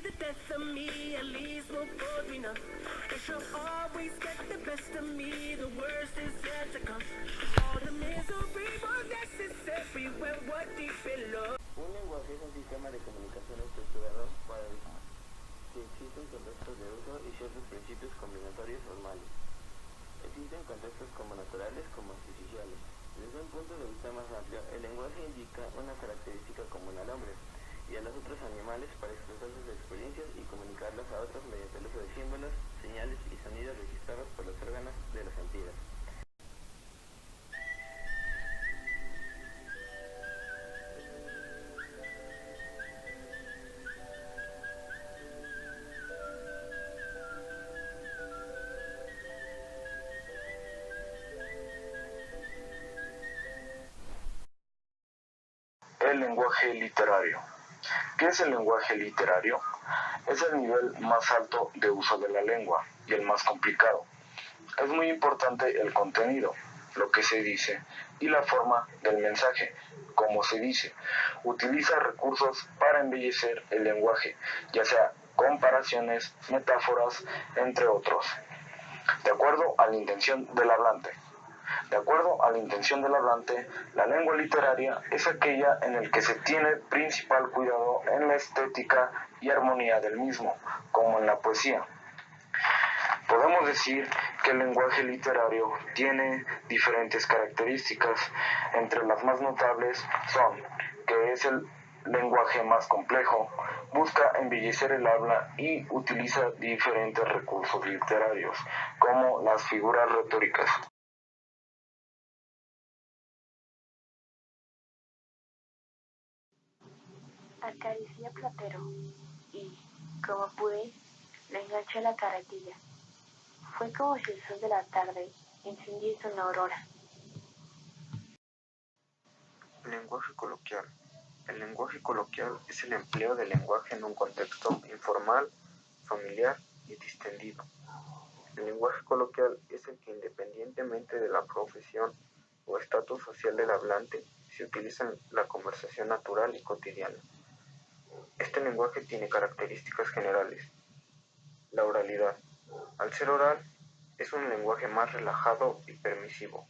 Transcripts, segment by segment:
the death of me, at least we'll both be numb. It shall always get the best of me, the worst is yet to come. All the misery was necessary when we're deep in love. Un lenguaje es un sistema de comunicación estructurado para el que existen contextos de uso y ciertos principios combinatorios normales. Existen contextos como naturales como artificiales. Desde un punto de vista más amplio, el lenguaje indica una característica común al hombre y a los otros animales para expresar sus experiencias y comunicarlas a otros mediante el uso de símbolos, señales y sonidos registrados por los órganos de los sentidos. El lenguaje literario. ¿Qué es el lenguaje literario? Es el nivel más alto de uso de la lengua y el más complicado. Es muy importante el contenido, lo que se dice, y la forma del mensaje, cómo se dice. Utiliza recursos para embellecer el lenguaje, ya sea comparaciones, metáforas, entre otros, de acuerdo a la intención del hablante. De acuerdo a la intención del hablante, la lengua literaria es aquella en la que se tiene principal cuidado en la estética y armonía del mismo, como en la poesía. Podemos decir que el lenguaje literario tiene diferentes características, entre las más notables son que es el lenguaje más complejo, busca embellecer el habla y utiliza diferentes recursos literarios, como las figuras retóricas. Acaricié a Platero y, como pude, le enganché la carretilla. Fue como si el sol de la tarde encendiese una aurora. Lenguaje coloquial. El lenguaje coloquial es el empleo del lenguaje en un contexto informal, familiar y distendido. El lenguaje coloquial es el que, independientemente de la profesión o estatus social del hablante, se utiliza en la conversación natural y cotidiana. Este lenguaje tiene características generales. La oralidad. Al ser oral, es un lenguaje más relajado y permisivo,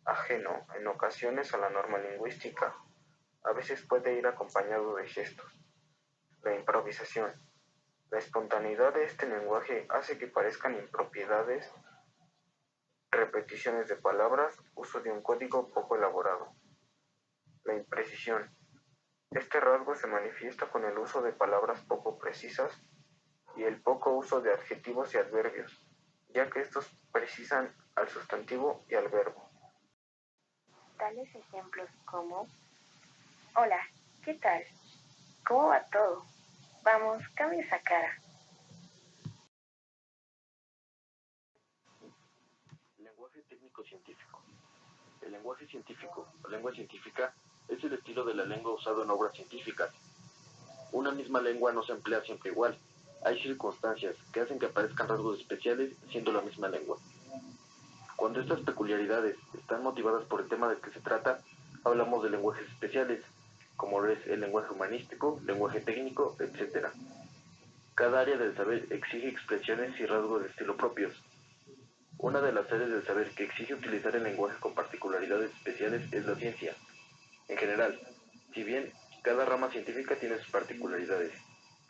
ajeno en ocasiones a la norma lingüística. A veces puede ir acompañado de gestos. La improvisación. La espontaneidad de este lenguaje hace que parezcan impropiedades, repeticiones de palabras, uso de un código poco elaborado. La imprecisión. Este rasgo se manifiesta con el uso de palabras poco precisas y el poco uso de adjetivos y adverbios, ya que estos precisan al sustantivo y al verbo. Tales ejemplos como: hola, ¿qué tal? ¿Cómo va todo? Vamos, cambia esa cara. Lenguaje técnico-científico. El lenguaje científico o lengua científica es el estilo de la lengua usado en obras científicas. Una misma lengua no se emplea siempre igual. Hay circunstancias que hacen que aparezcan rasgos especiales siendo la misma lengua. Cuando estas peculiaridades están motivadas por el tema del que se trata, hablamos de lenguajes especiales, como es el lenguaje humanístico, lenguaje técnico, etc. Cada área del saber exige expresiones y rasgos de estilo propios. Una de las áreas del saber que exige utilizar el lenguaje con particularidades especiales es la ciencia. En general, si bien cada rama científica tiene sus particularidades,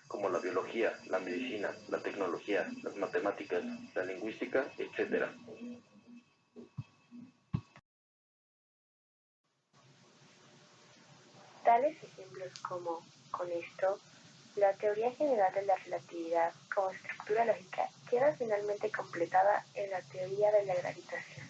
como la biología, la medicina, la tecnología, las matemáticas, la lingüística, etc. Tales ejemplos como, con esto, la teoría general de la relatividad como estructura lógica queda finalmente completada en la teoría de la gravitación.